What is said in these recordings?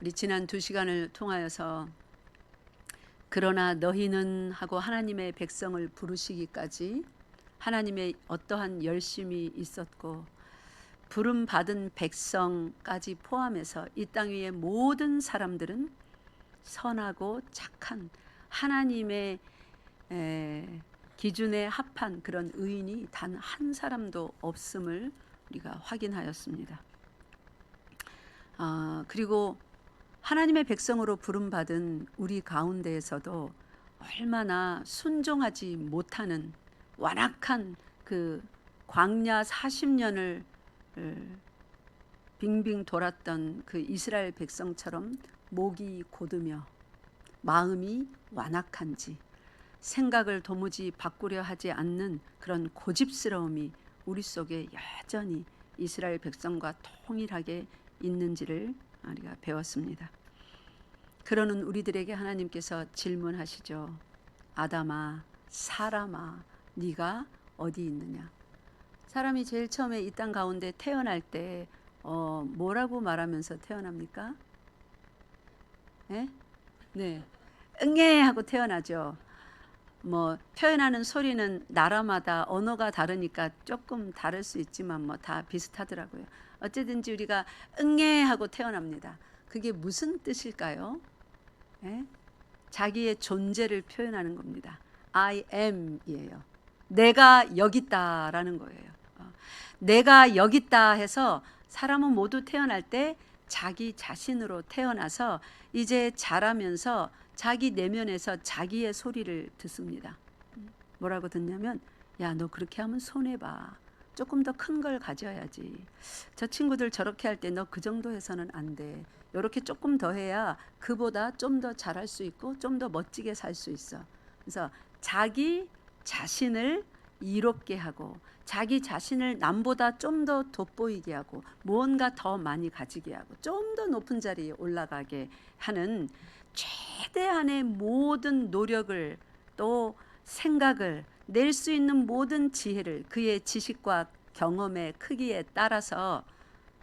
우리 지난 2시간을 통하여서 그러나 너희는 하고 하나님의 백성을 부르시기까지 하나님의 어떠한 열심이 있었고 부름 받은 백성까지 포함해서 이 땅 위의 모든 사람들은 선하고 착한 하나님의 기준에 합한 그런 의인이 단 한 사람도 없음을 우리가 확인하였습니다. 그리고 하나님의 백성으로 부름받은 우리 가운데에서도 얼마나 순종하지 못하는 완악한 그 광야 40년을 빙빙 돌았던 그 이스라엘 백성처럼 목이 곧으며 마음이 완악한지 생각을 도무지 바꾸려 하지 않는 그런 고집스러움이 우리 속에 여전히 이스라엘 백성과 동일하게 있는지를 우리가 배웠습니다. 그러는 우리들에게 하나님께서 질문하시죠. 아담아, 사람아, 네가 어디 있느냐? 사람이 제일 처음에 이 땅 가운데 태어날 때 뭐라고 말하면서 태어납니까? 네, 응애 하고 태어나죠. 뭐 표현하는 소리는 나라마다 언어가 다르니까 조금 다를 수 있지만 뭐 다 비슷하더라고요. 어쨌든지 우리가 응애 하고 태어납니다. 그게 무슨 뜻일까요? 자기의 존재를 표현하는 겁니다. I am 이에요. 내가 여기 있다라는 거예요. 내가 여기 있다 해서 사람은 모두 태어날 때 자기 자신으로 태어나서 이제 자라면서 자기 내면에서 자기의 소리를 듣습니다. 뭐라고 듣냐면 야, 너 그렇게 하면 손해봐. 조금 더 큰 걸 가져야지. 저 친구들 저렇게 할 때 너 그 정도 해서는 안 돼. 이렇게 조금 더 해야 그보다 좀 더 잘할 수 있고 좀 더 멋지게 살 수 있어. 그래서 자기 자신을 이롭게 하고 자기 자신을 남보다 좀 더 돋보이게 하고 무언가 더 많이 가지게 하고 좀 더 높은 자리에 올라가게 하는 최대한의 모든 노력을 또 생각을 낼 수 있는 모든 지혜를 그의 지식과 경험의 크기에 따라서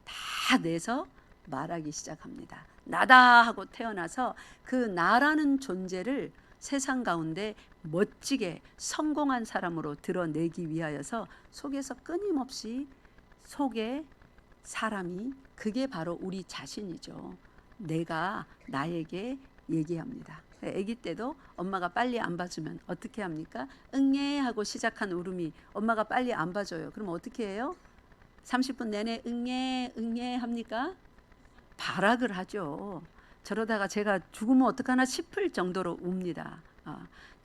다 내서 말하기 시작합니다. 나다 하고 태어나서 그 나라는 존재를 세상 가운데 멋지게 성공한 사람으로 드러내기 위하여서 속에서 끊임없이 속에 사람이 그게 바로 우리 자신이죠. 내가 나에게 얘기합니다. 아기 때도 엄마가 빨리 안 봐주면 어떻게 합니까? 응애 하고 시작한 울음이 엄마가 빨리 안 봐줘요. 그럼 어떻게 해요? 30분 내내 응애 응애 합니까? 발악을 하죠. 저러다가 제가 죽으면 어떡하나 싶을 정도로 웁니다.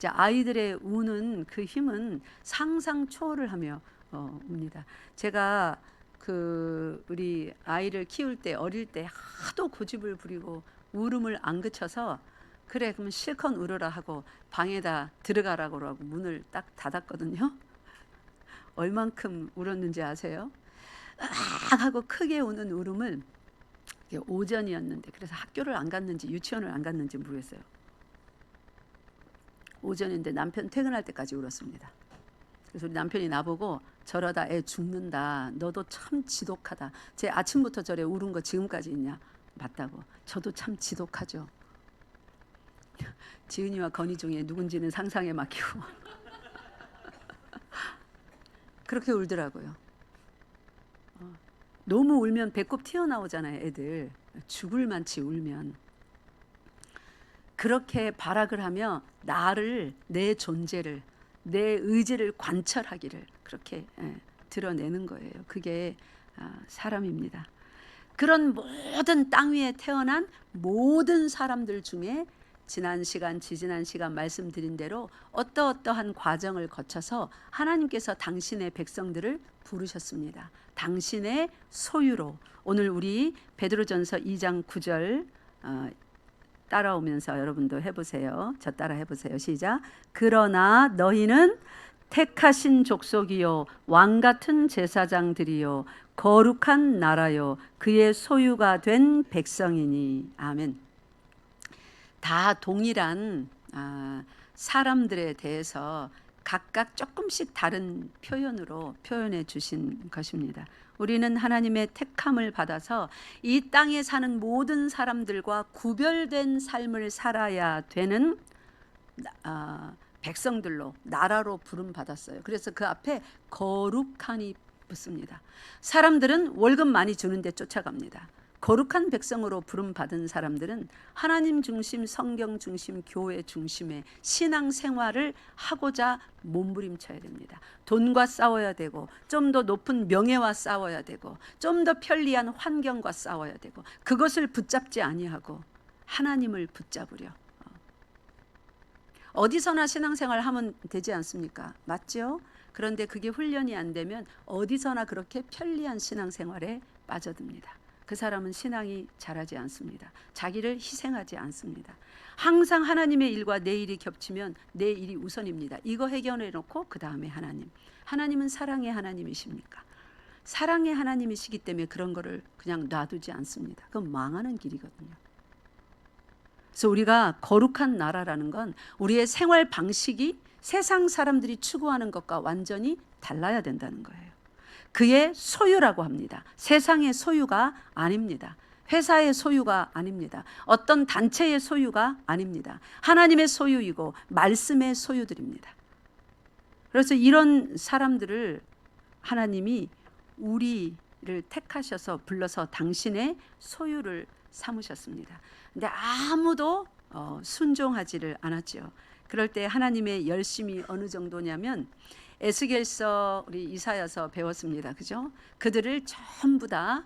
아이들의 우는 그 힘은 상상 초월을 하며 웁니다. 제가 우리 아이를 키울 때 어릴 때 하도 고집을 부리고 울음을 안 그쳐서 그래 그럼 실컷 울어라 하고 방에다 들어가라고 하고 문을 딱 닫았거든요. 얼만큼 울었는지 아세요? 으악 하고 크게 우는 울음을 오전이었는데 그래서 학교를 안 갔는지 유치원을 안 갔는지 모르겠어요. 오전인데 남편 퇴근할 때까지 울었습니다. 그래서 우리 남편이 나보고 저러다 애 죽는다. 너도 참 지독하다. 제 아침부터 저래 울은 거 지금까지 있냐? 맞다고. 저도 참 지독하죠. 지은이와 건이 중에 누군지는 상상에 맡기고 그렇게 울더라고요. 너무 울면 배꼽 튀어나오잖아요. 애들 죽을 만치 울면. 그렇게 발악을 하며 나를 내 존재를 내 의지를 관철하기를 그렇게 드러내는 거예요. 그게 사람입니다. 그런 모든 땅 위에 태어난 모든 사람들 중에 지난 시간 지지난 시간 말씀드린 대로 어떠한 과정을 거쳐서 하나님께서 당신의 백성들을 부르셨습니다. 당신의 소유로. 오늘 우리 베드로전서 2장 9절 따라오면서 여러분도 해보세요. 저 따라 해보세요. 시작. 그러나 너희는 택하신 족속이요 왕같은 제사장들이요 거룩한 나라요 그의 소유가 된 백성이니. 아멘. 다 동일한 사람들에 대해서 각각 조금씩 다른 표현으로 표현해 주신 것입니다. 우리는 하나님의 택함을 받아서 이 땅에 사는 모든 사람들과 구별된 삶을 살아야 되는 백성들로, 나라로 부름 받았어요. 그래서 그 앞에 거룩한이 붙습니다. 사람들은 월급 많이 주는데 쫓아갑니다. 거룩한 백성으로 부름 받은 사람들은 하나님 중심, 성경 중심, 교회 중심의 신앙 생활을 하고자 몸부림쳐야 됩니다. 돈과 싸워야 되고, 좀 더 높은 명예와 싸워야 되고, 좀 더 편리한 환경과 싸워야 되고, 그것을 붙잡지 아니하고 하나님을 붙잡으려. 어디서나 신앙생활 하면 되지 않습니까? 맞죠? 그런데 그게 훈련이 안 되면 어디서나 그렇게 편리한 신앙생활에 빠져듭니다. 그 사람은 신앙이 자라지 않습니다. 자기를 희생하지 않습니다. 항상 하나님의 일과 내 일이 겹치면 내 일이 우선입니다. 이거 해결해 놓고 그 다음에 하나님. 하나님은 사랑의 하나님이십니까? 사랑의 하나님이시기 때문에 그런 거를 그냥 놔두지 않습니다. 그건 망하는 길이거든요. 그래서 우리가 거룩한 나라라는 건 우리의 생활 방식이 세상 사람들이 추구하는 것과 완전히 달라야 된다는 거예요. 그의 소유라고 합니다. 세상의 소유가 아닙니다. 회사의 소유가 아닙니다. 어떤 단체의 소유가 아닙니다. 하나님의 소유이고 말씀의 소유들입니다. 그래서 이런 사람들을 하나님이 우리를 택하셔서 불러서 당신의 소유를 삼으셨습니다. 근데 아무도 순종하지를 않았죠. 그럴 때 하나님의 열심이 어느 정도냐면 에스겔서, 우리 이사야서 배웠습니다. 그죠? 그들을 전부 다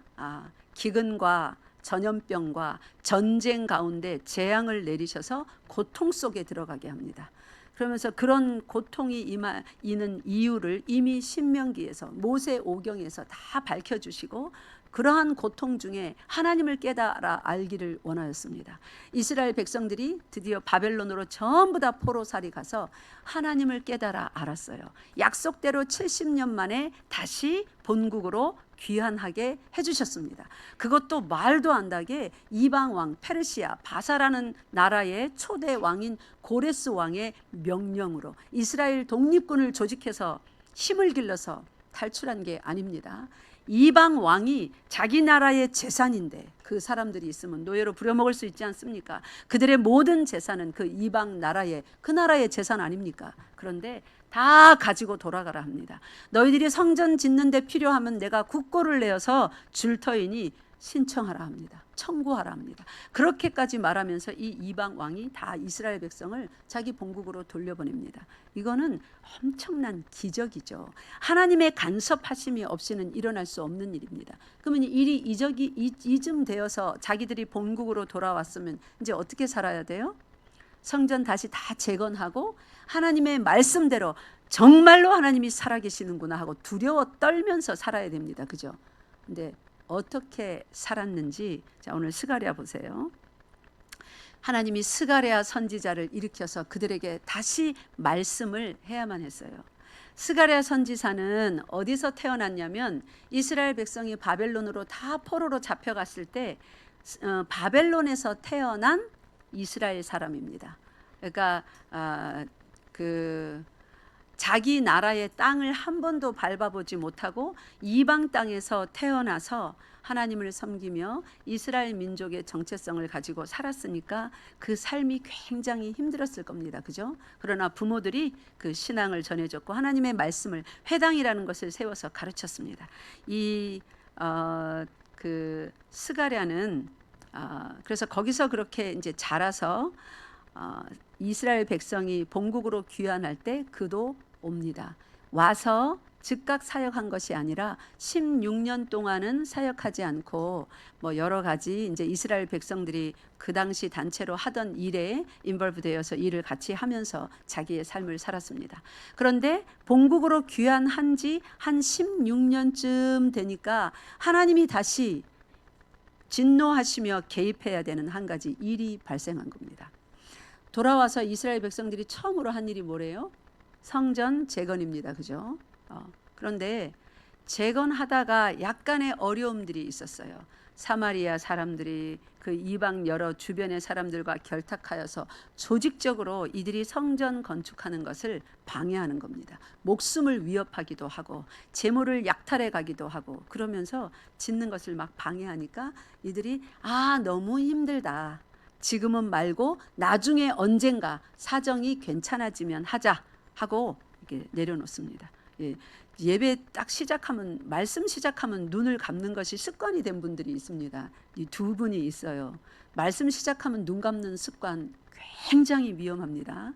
기근과 전염병과 전쟁 가운데 재앙을 내리셔서 고통 속에 들어가게 합니다. 그러면서 그런 고통이 임하는 이유를 이미 신명기에서, 모세 오경에서 다 밝혀주시고 그러한 고통 중에 하나님을 깨달아 알기를 원하였습니다. 이스라엘 백성들이 드디어 바벨론으로 전부 다 포로살이 가서 하나님을 깨달아 알았어요. 약속대로 70년 만에 다시 본국으로 귀환하게 해주셨습니다. 그것도 말도 안 나게 이방 왕 페르시아 바사라는 나라의 초대 왕인 고레스 왕의 명령으로 이스라엘 독립군을 조직해서 힘을 길러서 탈출한 게 아닙니다. 이방 왕이 자기 나라의 재산인데 그 사람들이 있으면 노예로 부려먹을 수 있지 않습니까? 그들의 모든 재산은 그 이방 나라의, 그 나라의 재산 아닙니까? 그런데 다 가지고 돌아가라 합니다. 너희들이 성전 짓는 데 필요하면 내가 국고를 내어서 줄 터이니 신청하라 합니다. 청구하라 합니다. 그렇게까지 말하면서 이 이방 왕이 다 이스라엘 백성을 자기 본국으로 돌려보냅니다. 이거는 엄청난 기적이죠. 하나님의 간섭하심이 없이는 일어날 수 없는 일입니다. 그러면 일이 이쯤되어서 자기들이 본국으로 돌아왔으면 이제 어떻게 살아야 돼요? 성전 다시 다 재건하고 하나님의 말씀대로 정말로 하나님이 살아계시는구나 하고 두려워 떨면서 살아야 됩니다. 그죠? 근데 어떻게 살았는지, 자, 오늘 스가랴 보세요. 하나님이 스가랴 선지자를 일으켜서 그들에게 다시 말씀을 해야만 했어요. 스가랴 선지자는 어디서 태어났냐면 이스라엘 백성이 바벨론으로 다 포로로 잡혀갔을 때 바벨론에서 태어난 이스라엘 사람입니다. 그러니까 자기 나라의 땅을 한 번도 밟아보지 못하고 이방 땅에서 태어나서 하나님을 섬기며 이스라엘 민족의 정체성을 가지고 살았으니까 그 삶이 굉장히 힘들었을 겁니다. 그죠? 그러나 부모들이 그 신앙을 전해줬고 하나님의 말씀을, 회당이라는 것을 세워서 가르쳤습니다. 그 스가랴는 그래서 거기서 그렇게 이제 자라서 이스라엘 백성이 본국으로 귀환할 때 그도 옵니다. 와서 즉각 사역한 것이 아니라 16년 동안은 사역하지 않고 뭐 여러 가지 이제 이스라엘 백성들이 그 당시 단체로 하던 일에 인벌브되어서 일을 같이 하면서 자기의 삶을 살았습니다. 그런데 본국으로 귀환한 지 한 16년쯤 되니까 하나님이 다시 진노하시며 개입해야 되는 한 가지 일이 발생한 겁니다. 돌아와서 이스라엘 백성들이 처음으로 한 일이 뭐래요? 성전 재건입니다. 그죠? 그런데 재건하다가 약간의 어려움들이 있었어요. 사마리아 사람들이 그 이방 여러 주변의 사람들과 결탁하여서 조직적으로 이들이 성전 건축하는 것을 방해하는 겁니다. 목숨을 위협하기도 하고 재물을 약탈해 가기도 하고 그러면서 짓는 것을 막 방해하니까 이들이 너무 힘들다. 지금은 말고 나중에 언젠가 사정이 괜찮아지면 하자 하고 이렇게 내려놓습니다. 예배 딱 시작하면 말씀 시작하면 눈을 감는 것이 습관이 된 분들이 있습니다. 이 두 분이 있어요. 말씀 시작하면 눈 감는 습관 굉장히 위험합니다.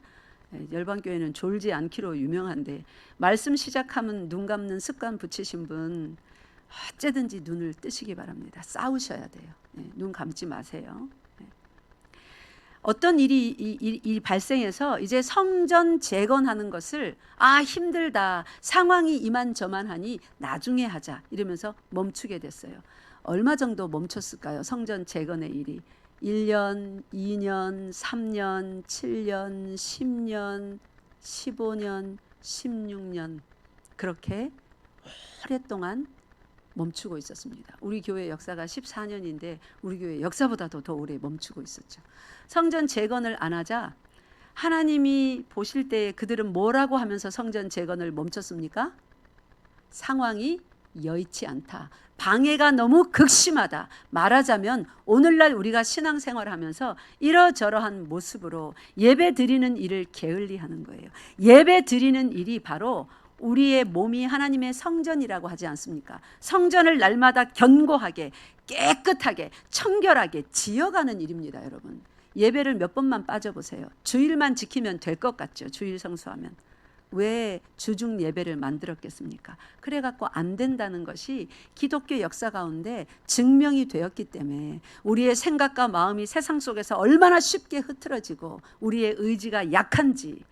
열방교회는 졸지 않기로 유명한데 말씀 시작하면 눈 감는 습관 붙이신 분 어째든지 눈을 뜨시기 바랍니다. 싸우셔야 돼요. 눈 감지 마세요. 어떤 일이 발생해서 이제 성전 재건하는 것을 힘들다, 상황이 이만저만하니 나중에 하자 이러면서 멈추게 됐어요. 얼마 정도 멈췄을까요? 성전 재건의 일이 1년, 2년, 3년, 7년, 10년, 15년, 16년 그렇게 오랫동안 멈추고 있었습니다. 우리 교회 역사가 14년인데 우리 교회 역사보다도 더 오래 멈추고 있었죠. 성전 재건을 안 하자 하나님이 보실 때 그들은 뭐라고 하면서 성전 재건을 멈췄습니까? 상황이 여의치 않다. 방해가 너무 극심하다. 말하자면 오늘날 우리가 신앙생활을 하면서 이러저러한 모습으로 예배 드리는 일을 게을리하는 거예요. 예배 드리는 일이 바로 우리의 몸이 하나님의 성전이라고 하지 않습니까? 성전을 날마다 견고하게 깨끗하게 청결하게 지어가는 일입니다. 여러분, 예배를 몇 번만 빠져보세요. 주일만 지키면 될 것 같죠. 주일 성수하면. 왜 주중 예배를 만들었겠습니까? 그래갖고 안 된다는 것이 기독교 역사 가운데 증명이 되었기 때문에 우리의 생각과 마음이 세상 속에서 얼마나 쉽게 흐트러지고 우리의 의지가 약한지,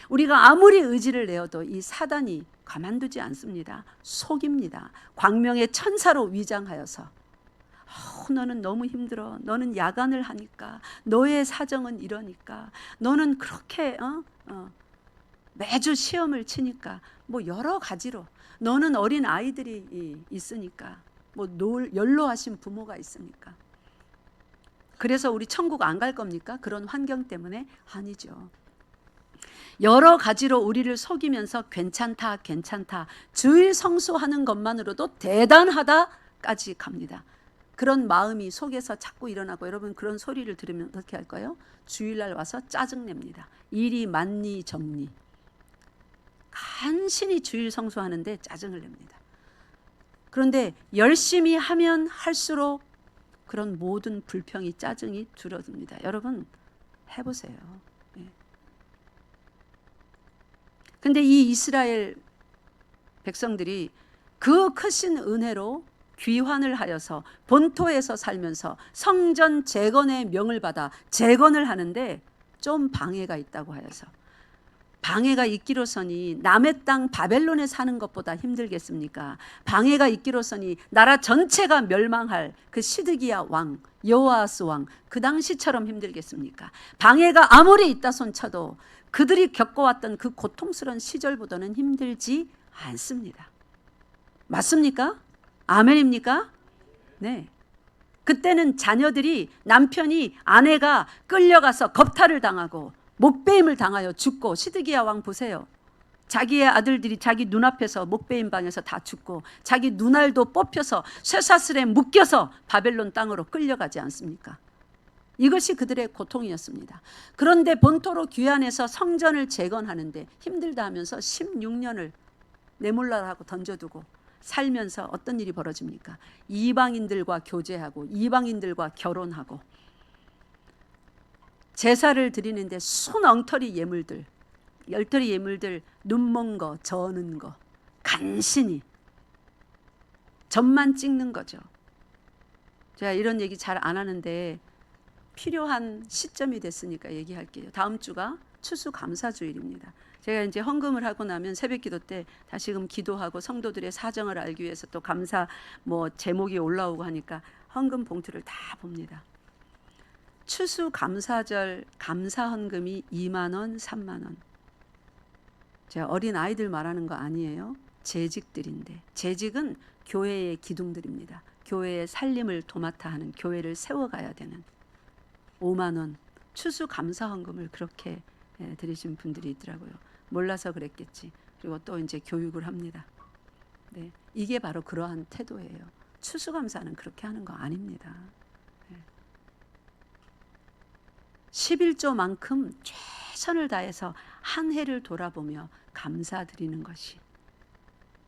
우리가 아무리 의지를 내어도 이 사단이 가만두지 않습니다. 속입니다. 광명의 천사로 위장하여서 너는 너무 힘들어. 너는 야간을 하니까. 너의 사정은 이러니까. 너는 그렇게 매주 시험을 치니까. 뭐 여러 가지로. 너는 어린 아이들이 있으니까. 뭐 연로하신 부모가 있으니까. 그래서 우리 천국 안 갈 겁니까? 그런 환경 때문에? 아니죠. 여러 가지로 우리를 속이면서 괜찮다, 괜찮다. 주일 성수하는 것만으로도 대단하다까지 갑니다. 그런 마음이 속에서 자꾸 일어나고 여러분 그런 소리를 들으면 어떻게 할까요? 주일날 와서 짜증냅니다. 일이 많니 적니. 간신히 주일 성수하는데 짜증을 냅니다. 그런데 열심히 하면 할수록 그런 모든 불평이 짜증이 줄어듭니다. 여러분 해보세요. 근데 이 이스라엘 백성들이 그 크신 은혜로 귀환을 하여서 본토에서 살면서 성전 재건의 명을 받아 재건을 하는데 좀 방해가 있다고 하여서, 방해가 있기로서니 남의 땅 바벨론에 사는 것보다 힘들겠습니까? 방해가 있기로서니 나라 전체가 멸망할 그 시드기야 왕, 여호아스 왕 그 당시처럼 힘들겠습니까? 방해가 아무리 있다 손쳐도 그들이 겪어왔던 그 고통스러운 시절보다는 힘들지 않습니다. 맞습니까? 아멘입니까? 네. 그때는 자녀들이, 남편이, 아내가 끌려가서 겁탈을 당하고 목베임을 당하여 죽고, 시드기야 왕 보세요. 자기의 아들들이 자기 눈앞에서 목베임 방에서 다 죽고 자기 눈알도 뽑혀서 쇠사슬에 묶여서 바벨론 땅으로 끌려가지 않습니까? 이것이 그들의 고통이었습니다. 그런데 본토로 귀환해서 성전을 재건하는데 힘들다 하면서 16년을 내몰라라 하고 던져두고 살면서 어떤 일이 벌어집니까? 이방인들과 교제하고 이방인들과 결혼하고 제사를 드리는데 손엉터리 예물들, 열터리 예물들, 눈먼 거, 저는 거 간신히 점만 찍는 거죠. 제가 이런 얘기 잘 안 하는데 필요한 시점이 됐으니까 얘기할게요. 다음 주가 추수감사주일입니다. 제가 이제 헌금을 하고 나면 새벽기도 때 다시금 기도하고 성도들의 사정을 알기 위해서 또 감사 제목이 올라오고 하니까 헌금 봉투를 다 봅니다. 추수감사절 감사 헌금이 2만 원, 3만 원. 제가 어린 아이들 말하는 거 아니에요. 재직들인데, 재직은 교회의 기둥들입니다. 교회의 살림을 도맡아 하는, 교회를 세워가야 되는 5만 원 추수감사헌금을 그렇게 드리신 분들이 있더라고요. 몰라서 그랬겠지. 그리고 또 이제 교육을 합니다. 네, 이게 바로 그러한 태도예요. 추수감사는 그렇게 하는 거 아닙니다. 11조만큼 최선을 다해서 한 해를 돌아보며 감사드리는 것이,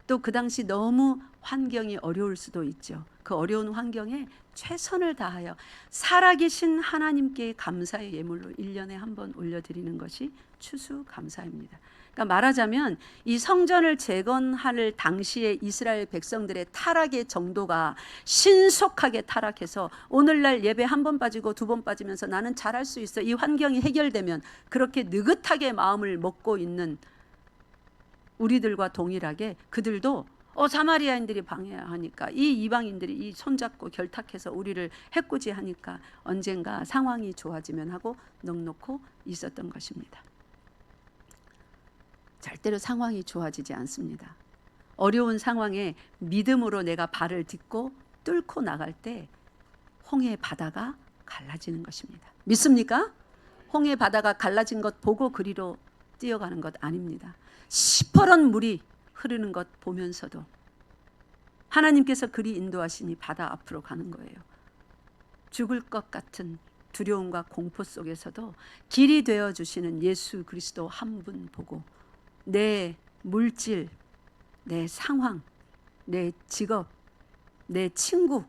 또 그 당시 너무 환경이 어려울 수도 있죠. 그 어려운 환경에 최선을 다하여 살아계신 하나님께 감사의 예물로 1년에 한 번 올려드리는 것이 추수감사입니다. 그러니까 말하자면 이 성전을 재건할 당시에 이스라엘 백성들의 타락의 정도가 신속하게 타락해서 오늘날 예배 한 번 빠지고 두 번 빠지면서 나는 잘할 수 있어, 이 환경이 해결되면, 그렇게 느긋하게 마음을 먹고 있는 우리들과 동일하게 그들도 사마리아인들이 방해하니까, 이 이방인들이 이 손잡고 결탁해서 우리를 해코지하니까 언젠가 상황이 좋아지면 하고 넋놓고 있었던 것입니다. 절대로 상황이 좋아지지 않습니다. 어려운 상황에 믿음으로 내가 발을 딛고 뚫고 나갈 때 홍해 바다가 갈라지는 것입니다. 믿습니까? 홍해 바다가 갈라진 것 보고 그리로 뛰어가는 것 아닙니다. 시퍼런 물이 흐르는 것 보면서도 하나님께서 그리 인도하시니 바다 앞으로 가는 거예요. 죽을 것 같은 두려움과 공포 속에서도 길이 되어주시는 예수 그리스도 한 분 보고 내 물질, 내 상황, 내 직업, 내 친구,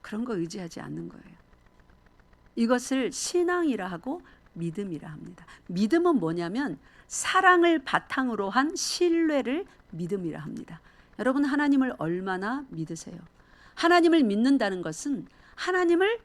그런 거 의지하지 않는 거예요. 이것을 신앙이라 하고 믿음이라 합니다. 믿음은 뭐냐면 사랑을 바탕으로 한 신뢰를 믿음이라 합니다. 여러분, 하나님을 얼마나 믿으세요? 하나님을 믿는다는 것은 하나님을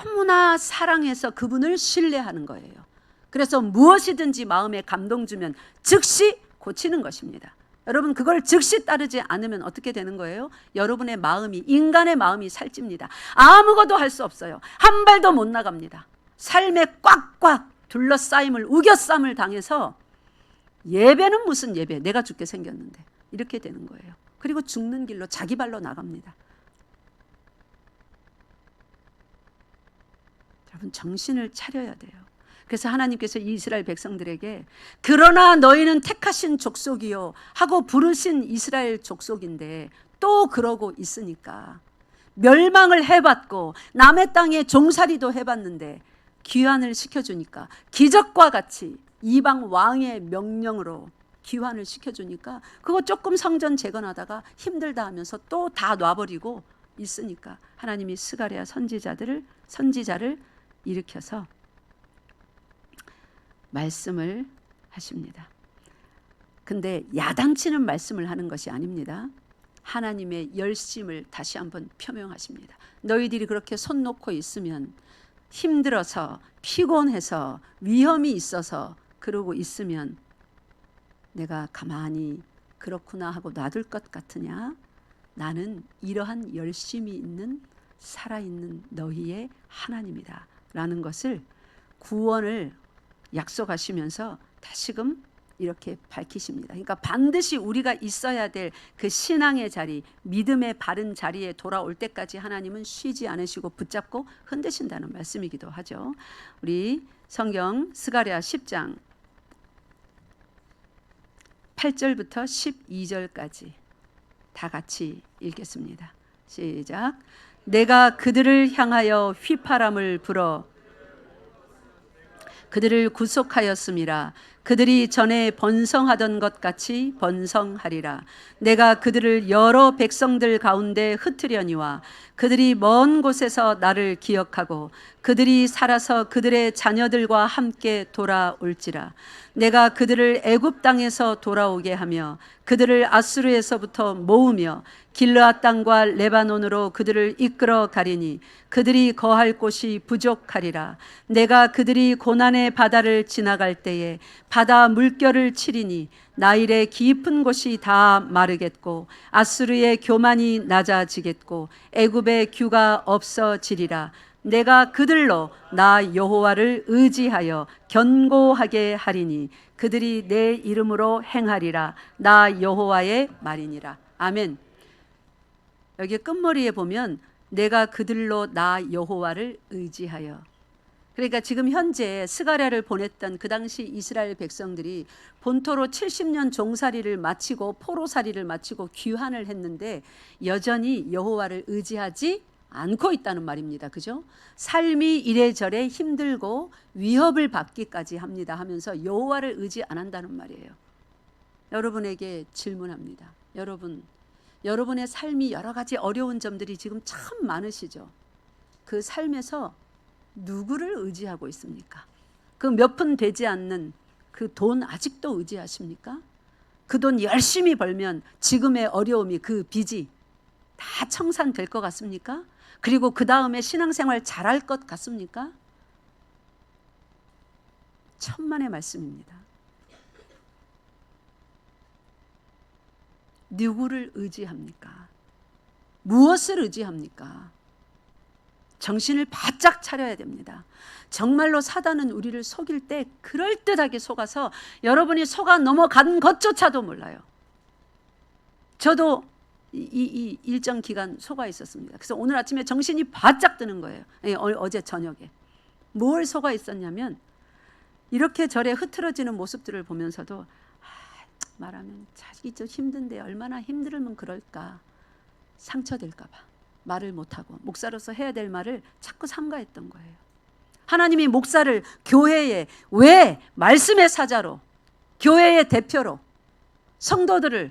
너무나 사랑해서 그분을 신뢰하는 거예요. 그래서 무엇이든지 마음에 감동 주면 즉시 고치는 것입니다. 여러분, 그걸 즉시 따르지 않으면 어떻게 되는 거예요? 여러분의 마음이, 인간의 마음이 살찝니다. 아무것도 할 수 없어요. 한 발도 못 나갑니다. 삶에 꽉꽉 둘러싸임을, 우겨싸임을 당해서 예배는 무슨 예배, 내가 죽게 생겼는데, 이렇게 되는 거예요. 그리고 죽는 길로 자기 발로 나갑니다. 여러분, 정신을 차려야 돼요. 그래서 하나님께서 이스라엘 백성들에게 그러나 너희는 택하신 족속이요 하고 부르신 이스라엘 족속인데 또 그러고 있으니까, 멸망을 해봤고 남의 땅에 종살이도 해봤는데 귀환을 시켜주니까, 기적과 같이 이방 왕의 명령으로 귀환을 시켜주니까 그거 조금 성전 재건하다가 힘들다 하면서 또 다 놔버리고 있으니까 하나님이 스가랴 선지자를 일으켜서 말씀을 하십니다. 근데 야단치는 말씀을 하는 것이 아닙니다. 하나님의 열심을 다시 한번 표명하십니다. 너희들이 그렇게 손 놓고 있으면, 힘들어서 피곤해서 위험이 있어서 그러고 있으면 내가 가만히 그렇구나 하고 놔둘 것 같으냐? 나는 이러한 열심이 있는 살아있는 너희의 하나님이다 라는 것을, 구원을 약속하시면서 다시금 이렇게 밝히십니다. 그러니까 반드시 우리가 있어야 될 그 신앙의 자리, 믿음의 바른 자리에 돌아올 때까지 하나님은 쉬지 않으시고 붙잡고 흔드신다는 말씀이기도 하죠. 우리 성경 스가랴 10장 8절부터 12절까지 다 같이 읽겠습니다. 시작. 내가 그들을 향하여 휘파람을 불어 그들을 구속하였음이라. 그들이 전에 번성하던 것 같이 번성하리라. 내가 그들을 여러 백성들 가운데 흩으려니와 그들이 먼 곳에서 나를 기억하고 그들이 살아서 그들의 자녀들과 함께 돌아올지라. 내가 그들을 애굽 땅에서 돌아오게 하며 그들을 아수르에서부터 모으며 길르앗 땅과 레바논으로 그들을 이끌어 가리니 그들이 거할 곳이 부족하리라. 내가 그들이 고난의 바다를 지나갈 때에 바다 물결을 치리니 나일의 깊은 곳이 다 마르겠고 아수르의 교만이 낮아지겠고 애굽의 규가 없어지리라. 내가 그들로 나 여호와를 의지하여 견고하게 하리니 그들이 내 이름으로 행하리라. 나 여호와의 말이니라. 아멘. 여기 끝머리에 보면 내가 그들로 나 여호와를 의지하여. 그러니까 지금 현재 스가랴를 보냈던 그 당시 이스라엘 백성들이 본토로 70년 종살이를 마치고 포로살이를 마치고 귀환을 했는데 여전히 여호와를 의지하지 않고 있다는 말입니다. 그죠? 삶이 이래저래 힘들고 위협을 받기까지 합니다 하면서 여호와를 의지 안 한다는 말이에요. 여러분에게 질문합니다. 여러분의 삶이 여러 가지 어려운 점들이 지금 참 많으시죠? 그 삶에서 누구를 의지하고 있습니까? 그 몇 푼 되지 않는 그 돈 아직도 의지하십니까? 그 돈 열심히 벌면 지금의 어려움이 그 빚이 다 청산될 것 같습니까? 그리고 그 다음에 신앙생활 잘할 것 같습니까? 천만의 말씀입니다. 누구를 의지합니까? 무엇을 의지합니까? 정신을 바짝 차려야 됩니다. 정말로 사단은 우리를 속일 때 그럴듯하게 속아서 여러분이 속아 넘어간 것조차도 몰라요. 저도 이 일정 기간 속아 있었습니다. 그래서 오늘 아침에 정신이 바짝 드는 거예요. 어제 저녁에. 뭘 속아 있었냐면 이렇게 저래 흐트러지는 모습들을 보면서도 말하면 자식이 좀 힘든데 얼마나 힘들면 그럴까. 상처될까 봐 말을 못하고 목사로서 해야 될 말을 자꾸 삼가했던 거예요. 하나님이 목사를 교회에 왜 말씀의 사자로 교회의 대표로 성도들을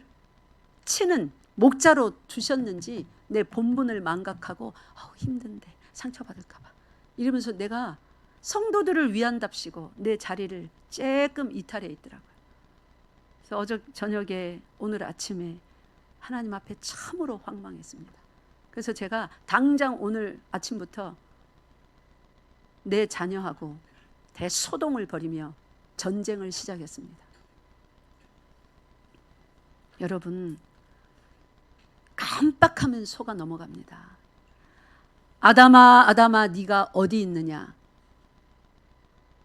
치는 목자로 두셨는지 내 본분을 망각하고 힘든데 상처받을까 봐 이러면서 내가 성도들을 위한답시고 내 자리를 조금 이탈해 있더라고요. 그래서 어제 저녁에 오늘 아침에 하나님 앞에 참으로 황망했습니다. 그래서 제가 당장 오늘 아침부터 내 자녀하고 대소동을 벌이며 전쟁을 시작했습니다. 여러분, 깜빡하면 속아 넘어갑니다. 아담아 아담아 네가 어디 있느냐.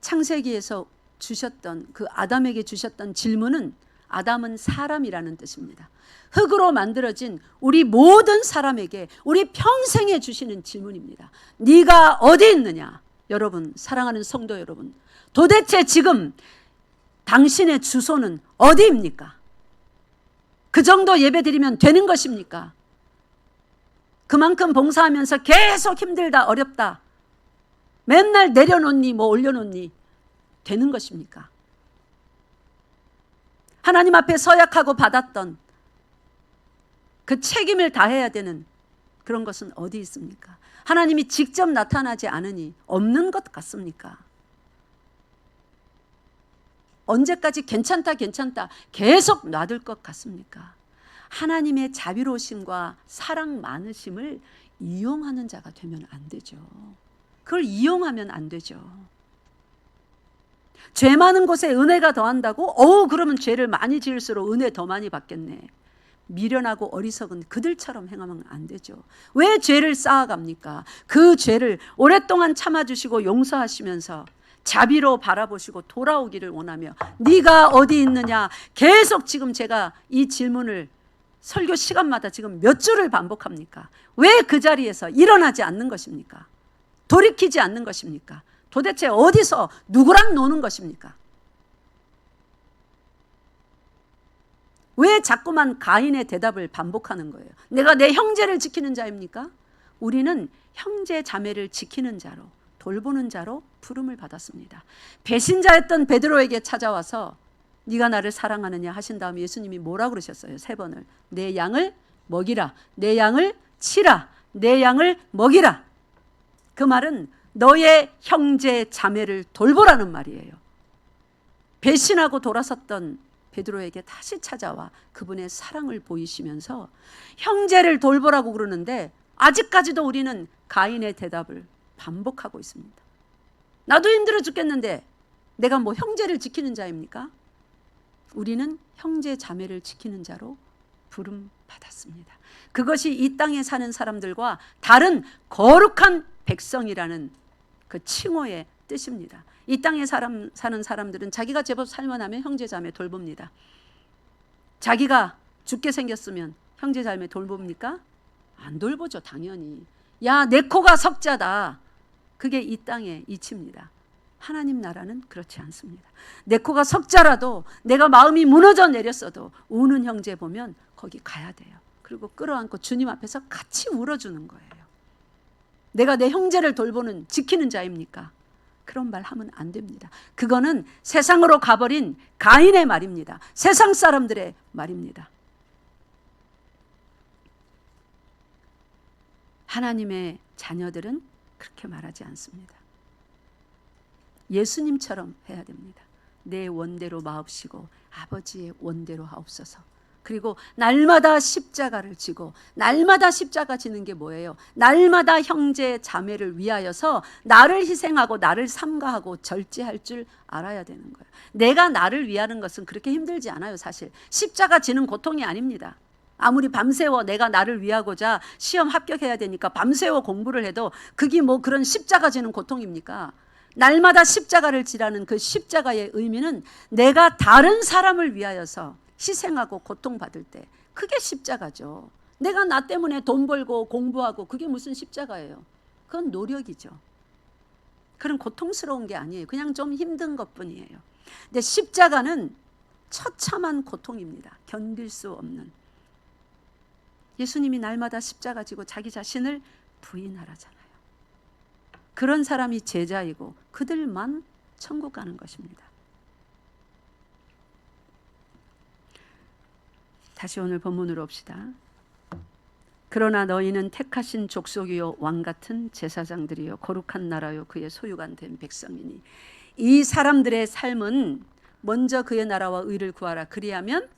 창세기에서 주셨던 그 아담에게 주셨던 질문은 아담은 사람이라는 뜻입니다. 흙으로 만들어진 우리 모든 사람에게 우리 평생에 주시는 질문입니다. 네가 어디 있느냐. 여러분, 사랑하는 성도 여러분, 도대체 지금 당신의 주소는 어디입니까? 그 정도 예배 드리면 되는 것입니까? 그만큼 봉사하면서 계속 힘들다 어렵다 맨날 내려놓니 뭐 올려놓니 되는 것입니까? 하나님 앞에 서약하고 받았던 그 책임을 다해야 되는 그런 것은 어디 있습니까? 하나님이 직접 나타나지 않으니 없는 것 같습니까? 언제까지 괜찮다 계속 놔둘 것 같습니까? 하나님의 자비로우심과 사랑 많으심을 이용하는 자가 되면 안 되죠. 그걸 이용하면 안 되죠. 죄 많은 곳에 은혜가 더한다고? 그러면 죄를 많이 지을수록 은혜 더 많이 받겠네. 미련하고 어리석은 그들처럼 행하면 안 되죠. 왜 죄를 쌓아갑니까? 그 죄를 오랫동안 참아주시고 용서하시면서 자비로 바라보시고 돌아오기를 원하며 네가 어디 있느냐. 계속 지금 제가 이 질문을 설교 시간마다 지금 몇 주를 반복합니까? 왜 그 자리에서 일어나지 않는 것입니까? 돌이키지 않는 것입니까? 도대체 어디서 누구랑 노는 것입니까? 왜 자꾸만 가인의 대답을 반복하는 거예요? 내가 내 형제를 지키는 자입니까? 우리는 형제 자매를 지키는 자로, 돌보는 자로 부름을 받았습니다. 배신자였던 베드로에게 찾아와서 네가 나를 사랑하느냐 하신 다음에 예수님이 뭐라고 그러셨어요? 3번을. 내 양을 먹이라. 내 양을 치라. 내 양을 먹이라. 그 말은 너의 형제 자매를 돌보라는 말이에요. 배신하고 돌아섰던 베드로에게 다시 찾아와 그분의 사랑을 보이시면서 형제를 돌보라고 그러는데 아직까지도 우리는 가인의 대답을 반복하고 있습니다. 나도 힘들어 죽겠는데 내가 뭐 형제를 지키는 자입니까? 우리는 형제 자매를 지키는 자로 부름 받았습니다. 그것이 이 땅에 사는 사람들과 다른 거룩한 백성이라는 그 칭호의 뜻입니다. 이 땅에 사는 사람들은 자기가 제법 살만하면 형제자매 돌봅니다. 자기가 죽게 생겼으면 형제자매 돌봅니까? 안 돌보죠, 당연히. 야, 내 코가 석자다. 그게 이 땅의 이치입니다. 하나님 나라는 그렇지 않습니다. 내 코가 석자라도 내가 마음이 무너져 내렸어도 우는 형제 보면 거기 가야 돼요. 그리고 끌어안고 주님 앞에서 같이 울어주는 거예요. 내가 내 형제를 돌보는 지키는 자입니까? 그런 말 하면 안 됩니다. 그거는 세상으로 가버린 가인의 말입니다. 세상 사람들의 말입니다. 하나님의 자녀들은 그렇게 말하지 않습니다. 예수님처럼 해야 됩니다. 내 원대로 마옵시고 아버지의 원대로 하옵소서. 그리고 날마다 십자가를 지고, 날마다 십자가 지는 게 뭐예요? 날마다 형제 자매를 위하여서 나를 희생하고 나를 삼가하고 절제할 줄 알아야 되는 거예요. 내가 나를 위하는 것은 그렇게 힘들지 않아요. 사실 십자가 지는 고통이 아닙니다. 아무리 밤새워 내가 나를 위하고자 시험 합격해야 되니까 밤새워 공부를 해도 그게 뭐 그런 십자가 지는 고통입니까? 날마다 십자가를 지라는 그 십자가의 의미는 내가 다른 사람을 위하여서 희생하고 고통받을 때, 그게 십자가죠. 내가 나 때문에 돈 벌고 공부하고 그게 무슨 십자가예요? 그건 노력이죠. 그런 고통스러운 게 아니에요. 그냥 좀 힘든 것뿐이에요. 근데 십자가는 처참한 고통입니다. 견딜 수 없는. 예수님이 날마다 십자가 지고 자기 자신을 부인하라잖아요. 그런 사람이 제자이고 그들만 천국 가는 것입니다. 다시 오늘 본문으로 옵시다. 그러나 너희는 택하신 족속이요 왕 같은 제사장들이요 거룩한 나라요 그의 소유가 된 백성이니. 이 사람들의 삶은 먼저 그의 나라와 의를 구하라. 그리하면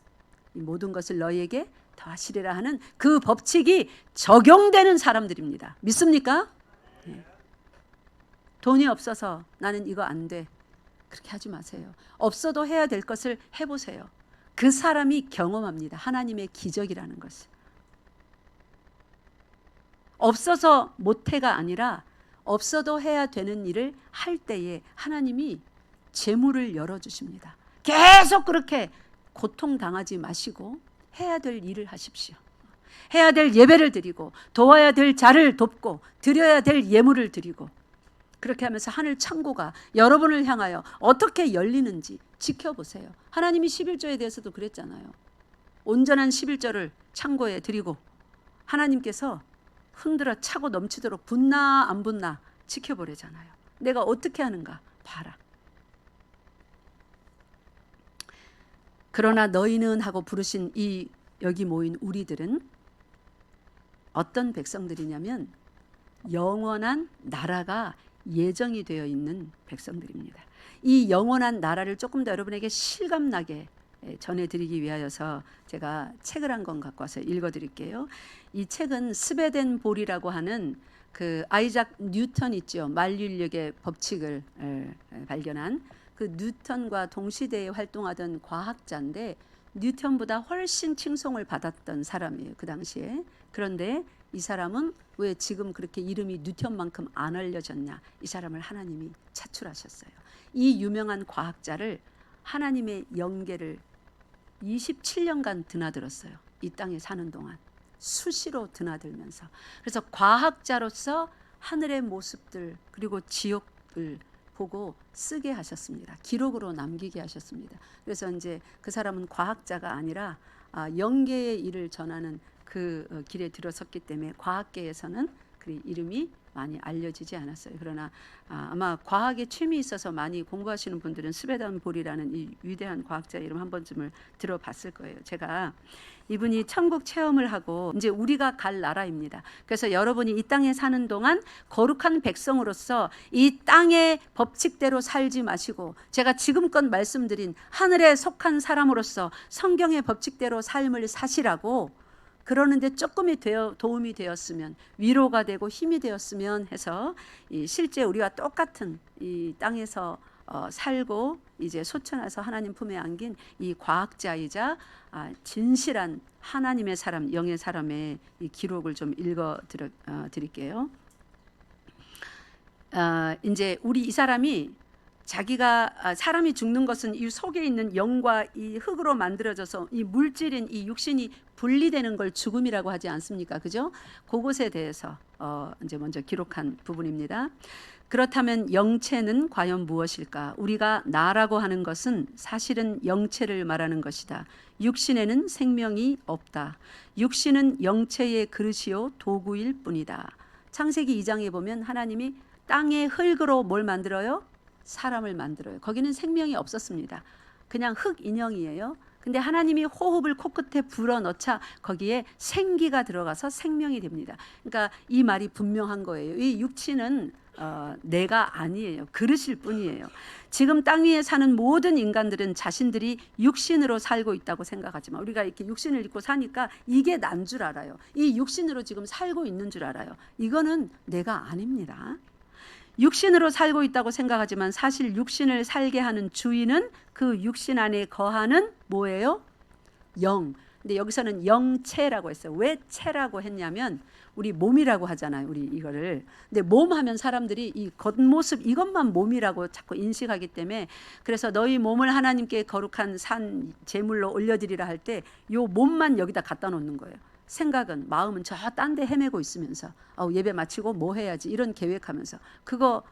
이 모든 것을 너희에게 더하시리라 하는 그 법칙이 적용되는 사람들입니다. 믿습니까? 네. 돈이 없어서 나는 이거 안 돼. 그렇게 하지 마세요. 없어도 해야 될 것을 해보세요. 그 사람이 경험합니다. 하나님의 기적이라는 것을. 없어서 못해가 아니라 없어도 해야 되는 일을 할 때에 하나님이 재물을 열어주십니다. 계속 그렇게 고통당하지 마시고 해야 될 일을 하십시오. 해야 될 예배를 드리고 도와야 될 자를 돕고 드려야 될 예물을 드리고, 그렇게 하면서 하늘 창고가 여러분을 향하여 어떻게 열리는지 지켜보세요. 하나님이 11조에 대해서도 그랬잖아요. 온전한 11조를 창고에 드리고 하나님께서 흔들어 차고 넘치도록 붙나 안 붙나 지켜보래잖아요. 내가 어떻게 하는가 봐라. 그러나 너희는 하고 부르신 이 여기 모인 우리들은 어떤 백성들이냐면 영원한 나라가 예정이 되어 있는 백성들입니다. 이 영원한 나라를 조금 더 여러분에게 실감나게 전해드리기 위하여서 제가 책을 한 권 갖고 와서 읽어드릴게요. 이 책은 스웨덴볼이라고 하는 그 아이작 뉴턴 있죠. 만류인력의 법칙을 발견한 그 뉴턴과 동시대에 활동하던 과학자인데 뉴턴보다 훨씬 칭송을 받았던 사람이에요. 그 당시에. 그런데 이 사람은 왜 지금 그렇게 이름이 뉴턴만큼 안 알려졌냐? 이 사람을 하나님이 차출하셨어요. 이 유명한 과학자를 하나님의 영계를 27년간 드나들었어요. 이 땅에 사는 동안 수시로 드나들면서. 그래서 과학자로서 하늘의 모습들 그리고 지옥을 보고 쓰게 하셨습니다. 기록으로 남기게 하셨습니다. 그래서 이제 그 사람은 과학자가 아니라 영계의 일을 전하는 그 길에 들어섰기 때문에 과학계에서는 그 이름이 많이 알려지지 않았어요. 그러나 아마 과학에 취미 있어서 많이 공부하시는 분들은 스웨덴볼이라는 이 위대한 과학자 이름 한 번쯤을 들어봤을 거예요. 제가 이분이 천국 체험을 하고 이제 우리가 갈 나라입니다. 그래서 여러분이 이 땅에 사는 동안 거룩한 백성으로서 이 땅의 법칙대로 살지 마시고 제가 지금껏 말씀드린 하늘에 속한 사람으로서 성경의 법칙대로 삶을 사시라고, 그러는데 조금이 도움이 되었으면, 위로가 되고 힘이 되었으면 해서 실제 우리와 똑같은 이 땅에서 살고 이제 솟아나서 하나님 품에 안긴 이 과학자이자 진실한 하나님의 사람, 영의 사람의 이 기록을 좀 읽어 드릴게요. 이제 우리 이 사람이 자기가 사람이 죽는 것은 이 속에 있는 영과 이 흙으로 만들어져서 이 물질인 이 육신이 분리되는 걸 죽음이라고 하지 않습니까? 그죠? 그것에 대해서 이제 먼저 기록한 부분입니다. 그렇다면 영체는 과연 무엇일까? 우리가 나라고 하는 것은 사실은 영체를 말하는 것이다. 육신에는 생명이 없다. 육신은 영체의 그릇이요 도구일 뿐이다. 창세기 2장에 보면 하나님이 땅의 흙으로 뭘 만들어요? 사람을 만들어요. 거기는 생명이 없었습니다. 그냥 흙 인형이에요. 근데 하나님이 호흡을 코끝에 불어넣자 거기에 생기가 들어가서 생명이 됩니다. 그러니까 이 말이 분명한 거예요. 이 육체는 내가 아니에요. 그릇일 뿐이에요. 지금 땅 위에 사는 모든 인간들은 자신들이 육신으로 살고 있다고 생각하지만 우리가 이렇게 육신을 입고 사니까 이게 난 줄 알아요. 이 육신으로 지금 살고 있는 줄 알아요. 이거는 내가 아닙니다. 육신으로 살고 있다고 생각하지만 사실 육신을 살게 하는 주인은 그 육신 안에 거하는 뭐예요? 영. 근데 여기서는 영체라고 했어요. 왜 체라고 했냐면 우리 몸이라고 하잖아요. 우리 이거를. 근데 몸 하면 사람들이 이 겉모습 이것만 몸이라고 자꾸 인식하기 때문에 그래서 너희 몸을 하나님께 거룩한 산 제물로 올려드리라 할 때 요 몸만 여기다 갖다 놓는 거예요. 생각은 마음은 저 딴 데 헤매고 있으면서 예배 마치고 뭐 해야지 이런 계획하면서 그거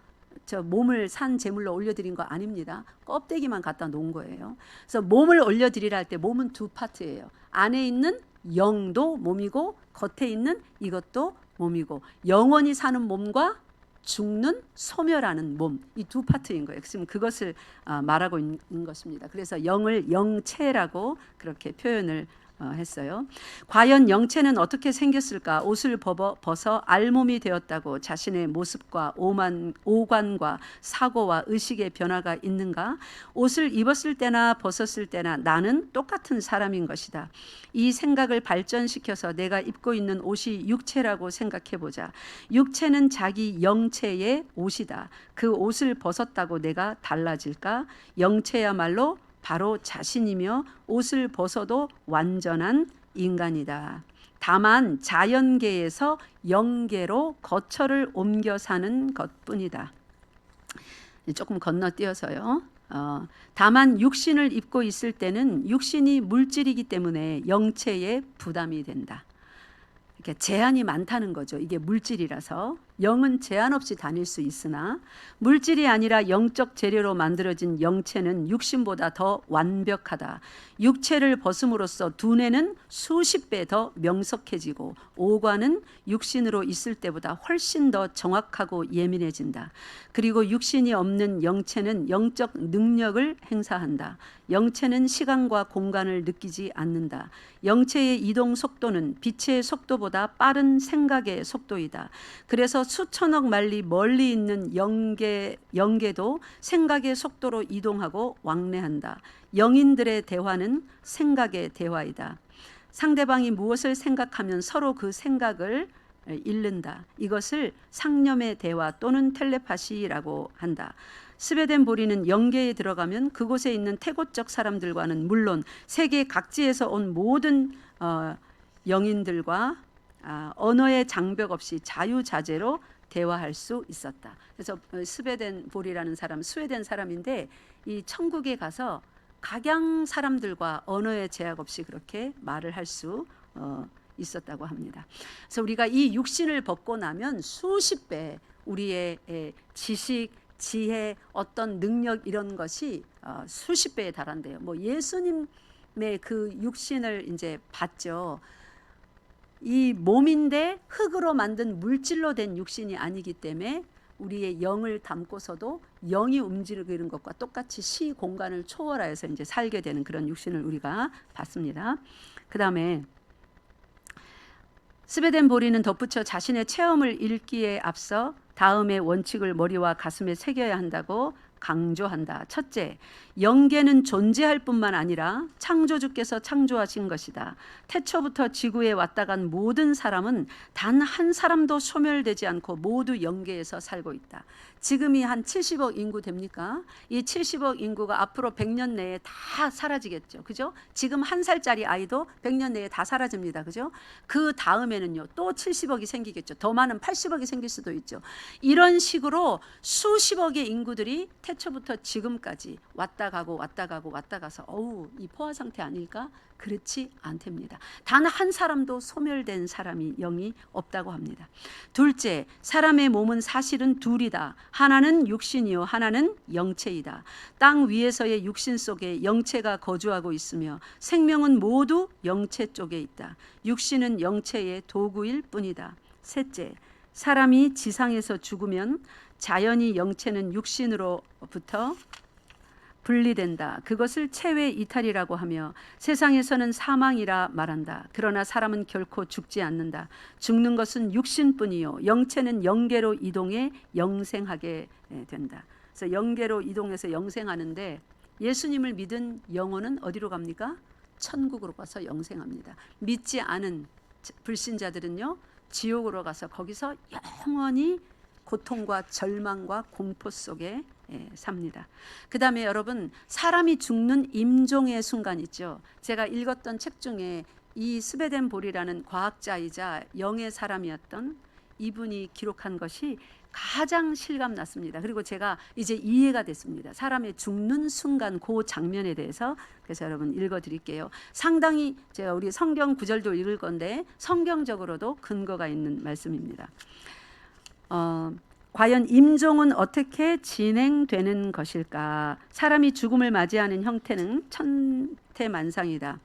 저 몸을 산 제물로 올려드린 거 아닙니다. 껍데기만 갖다 놓은 거예요. 그래서 몸을 올려드리라 할 때 몸은 두 파트예요. 안에 있는 영도 몸이고 겉에 있는 이것도 몸이고 영원히 사는 몸과 죽는 소멸하는 몸 이 두 파트인 거예요. 지금 그것을 말하고 있는 것입니다. 그래서 영을 영체라고 그렇게 표현을 했어요. 과연 영체는 어떻게 생겼을까? 옷을 벗어 알몸이 되었다고 자신의 모습과 오관과 사고와 의식의 변화가 있는가? 옷을 입었을 때나 벗었을 때나 나는 똑같은 사람인 것이다. 이 생각을 발전시켜서 내가 입고 있는 옷이 육체라고 생각해보자. 육체는 자기 영체의 옷이다. 그 옷을 벗었다고 내가 달라질까? 영체야말로 바로 자신이며 옷을 벗어도 완전한 인간이다. 다만 자연계에서 영계로 거처를 옮겨 사는 것뿐이다. 조금 건너뛰어서요. 다만 육신을 입고 있을 때는 육신이 물질이기 때문에 영체에 부담이 된다. 이렇게 제한이 많다는 거죠. 이게 물질이라서 영은 제한 없이 다닐 수 있으나 물질이 아니라 영적 재료로 만들어진 영체는 육신보다 더 완벽하다. 육체를 벗음으로써 두뇌는 수십 배 더 명석해지고 오관은 육신으로 있을 때보다 훨씬 더 정확하고 예민해진다. 그리고 육신이 없는 영체는 영적 능력을 행사한다. 영체는 시간과 공간을 느끼지 않는다. 영체의 이동 속도는 빛의 속도보다 빠른 생각의 속도이다. 그래서 수천억 마일리 멀리 있는 영계도 생각의 속도로 이동하고 왕래한다. 영인들의 대화는 생각의 대화이다. 상대방이 무엇을 생각하면 서로 그 생각을 읽는다. 이것을 상념의 대화 또는 텔레파시라고 한다. 스웨덴 보리는 영계에 들어가면 그곳에 있는 태고적 사람들과는 물론 세계 각지에서 온 모든 영인들과 언어의 장벽 없이 자유자재로 대화할 수 있었다. 그래서 스웨덴 볼이라는 사람, 스웨덴 사람인데 이 천국에 가서 각양 사람들과 언어의 제약 없이 그렇게 말을 할 수 있었다고 합니다. 그래서 우리가 이 육신을 벗고 나면 수십 배 우리의 지식, 지혜, 어떤 능력 이런 것이 수십 배에 달한대요. 뭐 예수님의 그 육신을 이제 봤죠. 이 몸인데 흙으로 만든 물질로 된 육신이 아니기 때문에 우리의 영을 담고서도 영이 움직이는 것과 똑같이 시 공간을 초월하여서 이제 살게 되는 그런 육신을 우리가 봤습니다. 그 다음에 스웨덴 보리는 덧붙여 자신의 체험을 읽기에 앞서 다음의 원칙을 머리와 가슴에 새겨야 한다고 강조한다. 첫째, 영계는 존재할 뿐만 아니라 창조주께서 창조하신 것이다. 태초부터 지구에 왔다 간 모든 사람은 단 한 사람도 소멸되지 않고 모두 영계에서 살고 있다. 지금이 한 70억 인구 됩니까? 이 70억 인구가 앞으로 100년 내에 다 사라지겠죠. 그죠? 지금 1살짜리 아이도 100년 내에 다 사라집니다. 그죠? 그 다음에는요, 또 70억이 생기겠죠. 더 많은 80억이 생길 수도 있죠. 이런 식으로 수십억의 인구들이 태초부터 지금까지 왔다 가고 왔다 가고 왔다 가서 어우, 이 포화 상태 아닐까? 그렇지 않답니다. 단 한 사람도 소멸된 사람이 영이 없다고 합니다. 둘째, 사람의 몸은 사실은 둘이다. 하나는 육신이요, 하나는 영체이다. 땅 위에서의 육신 속에 영체가 거주하고 있으며 생명은 모두 영체 쪽에 있다. 육신은 영체의 도구일 뿐이다. 셋째, 사람이 지상에서 죽으면 자연히 영체는 육신으로부터 분리된다. 그것을 체외 이탈이라고 하며 세상에서는 사망이라 말한다. 그러나 사람은 결코 죽지 않는다. 죽는 것은 육신뿐이요, 영체는 영계로 이동해 영생하게 된다. 그래서 영계로 이동해서 영생하는데 예수님을 믿은 영혼은 어디로 갑니까? 천국으로 가서 영생합니다. 믿지 않은 불신자들은요, 지옥으로 가서 거기서 영원히 고통과 절망과 공포 속에 삽니다. 그 다음에 여러분, 사람이 죽는 임종의 순간 있죠. 제가 읽었던 책 중에 이 스베덴 볼이라는 과학자이자 영의 사람이었던 이분이 기록한 것이 가장 실감 났습니다. 그리고 제가 이제 이해가 됐습니다. 사람의 죽는 순간 그 장면에 대해서. 그래서 여러분 읽어드릴게요. 상당히 제가 우리 성경 구절도 읽을 건데 성경적으로도 근거가 있는 말씀입니다. 과연 임종은 어떻게 진행되는 것일까? 사람이 죽음을 맞이하는 형태는 천태만상이다.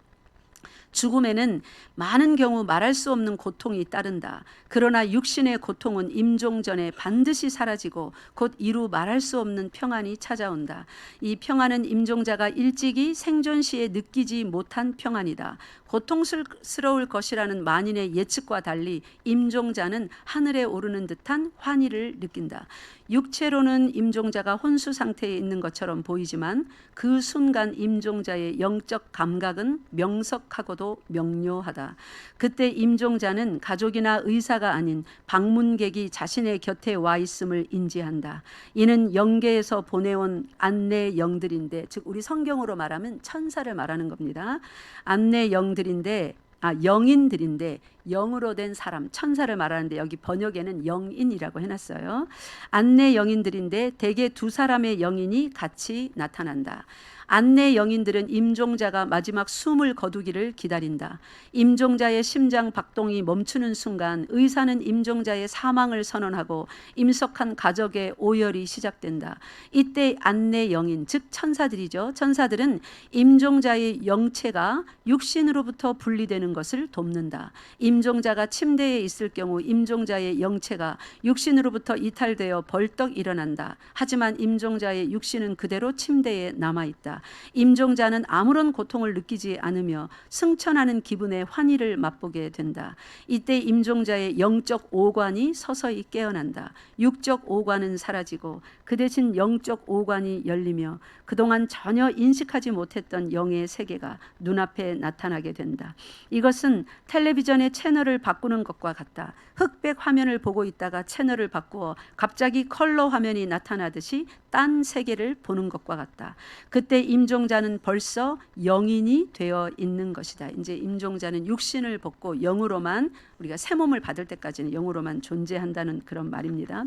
죽음에는 많은 경우 말할 수 없는 고통이 따른다. 그러나 육신의 고통은 임종 전에 반드시 사라지고 곧 이루 말할 수 없는 평안이 찾아온다. 이 평안은 임종자가 일찍이 생존 시에 느끼지 못한 평안이다. 고통스러울 것이라는 만인의 예측과 달리 임종자는 하늘에 오르는 듯한 환희를 느낀다. 육체로는 임종자가 혼수 상태에 있는 것처럼 보이지만 그 순간 임종자의 영적 감각은 명석하고도 명료하다. 그때 임종자는 가족이나 의사가 아닌 방문객이 자신의 곁에 와 있음을 인지한다. 이는 영계에서 보내온 안내 영들인데, 즉 우리 성경으로 말하면 천사를 말하는 겁니다. 안내 영들인데 영인들인데, 영으로 된 사람, 천사를 말하는데 여기 번역에는 영인이라고 해놨어요. 안내 영인들인데 대개 두 사람의 영인이 같이 나타난다. 안내 영인들은 임종자가 마지막 숨을 거두기를 기다린다. 임종자의 심장 박동이 멈추는 순간 의사는 임종자의 사망을 선언하고 임석한 가족의 오열이 시작된다. 이때 안내 영인, 즉 천사들이죠. 천사들은 임종자의 영체가 육신으로부터 분리되는 것을 돕는다. 임종자가 침대에 있을 경우 임종자의 영체가 육신으로부터 이탈되어 벌떡 일어난다. 하지만 임종자의 육신은 그대로 침대에 남아있다. 임종자는 아무런 고통을 느끼지 않으며 승천하는 기분의 환희를 맛보게 된다. 이때 임종자의 영적 오관이 서서히 깨어난다. 육적 오관은 사라지고 그 대신 영적 오관이 열리며 그동안 전혀 인식하지 못했던 영의 세계가 눈앞에 나타나게 된다. 이것은 텔레비전의 채널을 바꾸는 것과 같다. 흑백 화면을 보고 있다가 채널을 바꾸어 갑자기 컬러 화면이 나타나듯이 딴 세계를 보는 것과 같다. 그때 임종자는 벌써 영인이 되어 있는 것이다. 이제 임종자는 육신을 벗고 영으로만, 우리가 새 몸을 받을 때까지는 영으로만 존재한다는 그런 말입니다.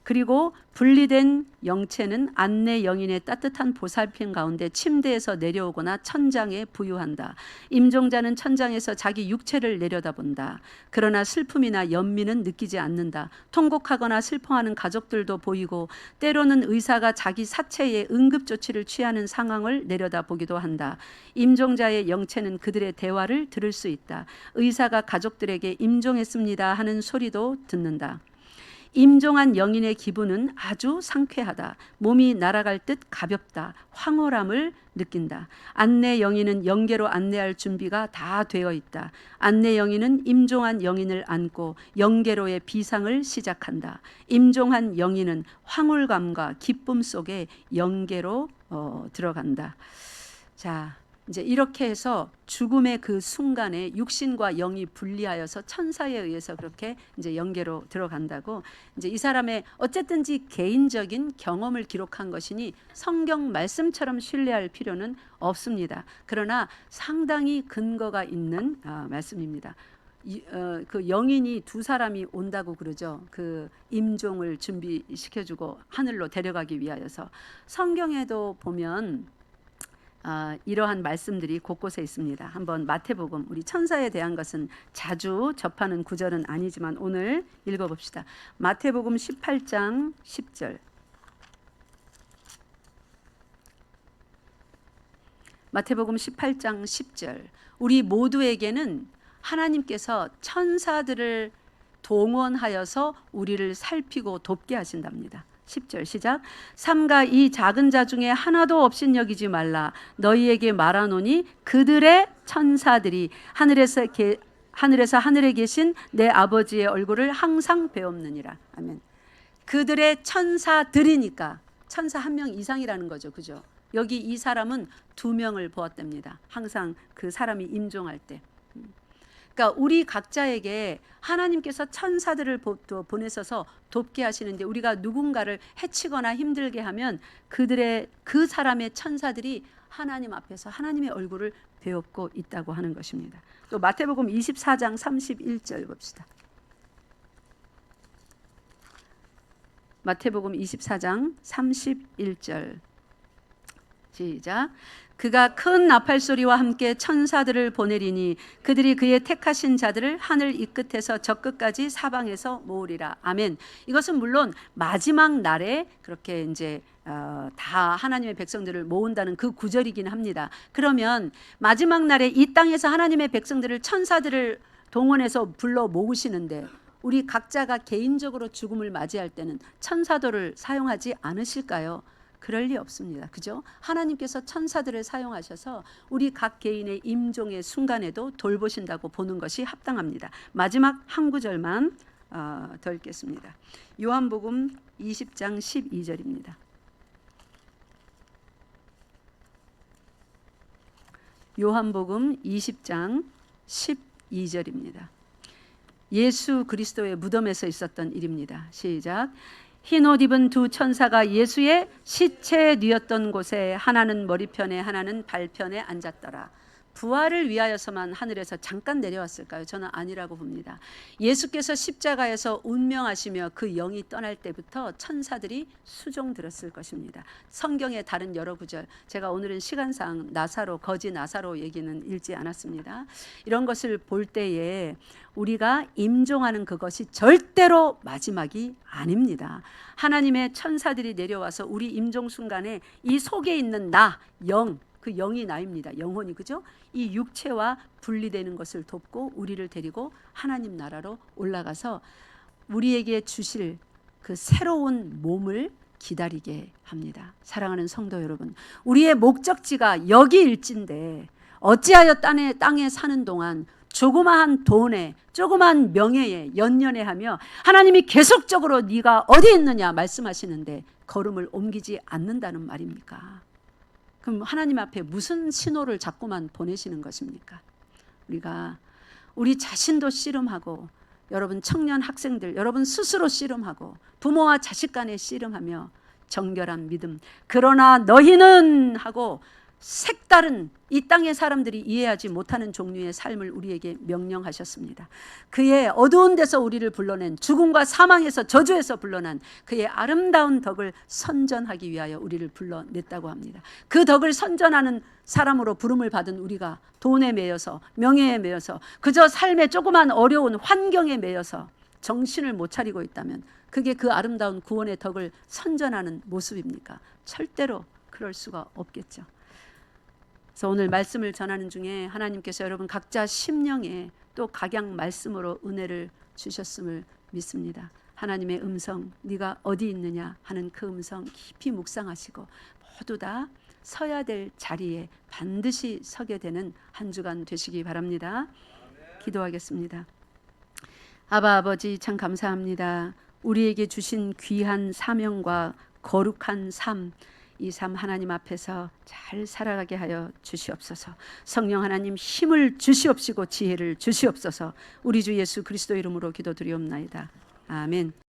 그리고 분리된 영체는 안내 영인의 따뜻한 보살핌 가운데 침대에서 내려오거나 천장에 부유한다. 임종자는 천장에서 자기 육체를 내려다본다. 그러나 슬픔이나 연민은 느끼지 않는다. 통곡하거나 슬퍼하는 가족들도 보이고 때로는 의사가 자기 사체에 응급조치를 취하는 상황을 내려다보기도 한다. 임종자의 영체는 그들의 대화를 들을 수 있다. 의사가 가족들에게 임종했습니다 하는 소리도 듣는다. 임종한 영인의 기분은 아주 상쾌하다. 몸이 날아갈 듯 가볍다. 황홀함을 느낀다. 안내 영인은 영계로 안내할 준비가 다 되어 있다. 안내 영인은 임종한 영인을 안고 영계로의 비상을 시작한다. 임종한 영인은 황홀감과 기쁨 속에 영계로 들어간다. 자, 이제 이렇게 해서 죽음의 그 순간에 육신과 영이 분리하여서 천사에 의해서 그렇게 이제 영계로 들어간다고. 이제 이 사람의 어쨌든지 개인적인 경험을 기록한 것이니 성경 말씀처럼 신뢰할 필요는 없습니다. 그러나 상당히 근거가 있는 말씀입니다. 그 영인이 두 사람이 온다고 그러죠. 그 임종을 준비시켜주고 하늘로 데려가기 위하여서. 성경에도 보면 이러한 말씀들이 곳곳에 있습니다. 한번 마태복음, 우리 천사에 대한 것은 자주 접하는 구절은 아니지만 오늘 읽어봅시다. 마태복음 18장 10절. 마태복음 18장 10절. 우리 모두에게는 하나님께서 천사들을 동원하여서 우리를 살피고 돕게 하신답니다. 10절 시작. 삼가 이 작은 자 중에 하나도 없인 여기지 말라. 너희에게 말하노니 그들의 천사들이 하늘에서 하늘에 계신 내 아버지의 얼굴을 항상 배옵느니라. 아멘. 그들의 천사들이니까 천사 한 명 이상이라는 거죠. 그죠? 여기 이 사람은 2명을 보았답니다. 항상 그 사람이 임종할 때. 그러니까 우리 각자에게 하나님께서 천사들을 보내셔서 돕게 하시는데, 우리가 누군가를 해치거나 힘들게 하면 그 사람의 천사들이 하나님 앞에서 하나님의 얼굴을 배웁고 있다고 하는 것입니다. 또 마태복음 24장 31절 봅시다. 마태복음 24장 31절 시작. 그가 큰 나팔 소리와 함께 천사들을 보내리니 그들이 그의 택하신 자들을 하늘 이 끝에서 저 끝까지 사방에서 모으리라. 아멘. 이것은 물론 마지막 날에 그렇게 이제 다 하나님의 백성들을 모은다는 그 구절이긴 합니다. 그러면 마지막 날에 이 땅에서 하나님의 백성들을, 천사들을 동원해서 불러 모으시는데 우리 각자가 개인적으로 죽음을 맞이할 때는 천사들을 사용하지 않으실까요? 그럴 리 없습니다. 그죠? 하나님께서 천사들을 사용하셔서 우리 각 개인의 임종의 순간에도 돌보신다고 보는 것이 합당합니다. 마지막 한 구절만 더 읽겠습니다. 요한복음 20장 12절입니다. 요한복음 20장 12절입니다. 예수 그리스도의 무덤에서 있었던 일입니다. 시작. 흰옷 입은 2 천사가 예수의 시체에 뉘었던 곳에 하나는 머리편에 하나는 발편에 앉았더라. 부활을 위하여서만 하늘에서 잠깐 내려왔을까요? 저는 아니라고 봅니다. 예수께서 십자가에서 운명하시며 그 영이 떠날 때부터 천사들이 수종 들었을 것입니다. 성경의 다른 여러 구절, 제가 오늘은 시간상 거지 나사로 얘기는 읽지 않았습니다. 이런 것을 볼 때에 우리가 임종하는 그것이 절대로 마지막이 아닙니다. 하나님의 천사들이 내려와서 우리 임종 순간에 이 속에 있는 나, 그 영이 나입니다. 영혼이, 그죠? 이 육체와 분리되는 것을 돕고 우리를 데리고 하나님 나라로 올라가서 우리에게 주실 그 새로운 몸을 기다리게 합니다. 사랑하는 성도 여러분, 우리의 목적지가 여기일진데 어찌하여 땅에 사는 동안 조그마한 돈에, 조그마한 명예에 연연해하며 하나님이 계속적으로 네가 어디 있느냐 말씀하시는데 걸음을 옮기지 않는다는 말입니까? 그럼 하나님 앞에 무슨 신호를 자꾸만 보내시는 것입니까? 우리 자신도 씨름하고, 여러분 청년 학생들, 여러분 스스로 씨름하고, 부모와 자식 간에 씨름하며 정결한 믿음, 그러나 너희는 하고 색다른 이 땅의 사람들이 이해하지 못하는 종류의 삶을 우리에게 명령하셨습니다. 그의 어두운 데서 우리를 불러낸, 죽음과 사망에서 저주에서 불러난 그의 아름다운 덕을 선전하기 위하여 우리를 불러냈다고 합니다. 그 덕을 선전하는 사람으로 부름을 받은 우리가 돈에 매여서, 명예에 매여서, 그저 삶의 조그만 어려운 환경에 매여서 정신을 못 차리고 있다면 그게 그 아름다운 구원의 덕을 선전하는 모습입니까? 절대로 그럴 수가 없겠죠. 그래서 오늘 말씀을 전하는 중에 하나님께서 여러분 각자 심령에 또 각양 말씀으로 은혜를 주셨음을 믿습니다. 하나님의 음성, 네가 어디 있느냐 하는 그 음성 깊이 묵상하시고 모두 다 서야 될 자리에 반드시 서게 되는 한 주간 되시기 바랍니다. 기도하겠습니다. 아바 아버지, 참 감사합니다. 우리에게 주신 귀한 사명과 거룩한 삶, 이 삶 하나님 앞에서 잘 살아가게 하여 주시옵소서. 성령 하나님, 힘을 주시옵시고 지혜를 주시옵소서. 우리 주 예수 그리스도 이름으로 기도드리옵나이다. 아멘.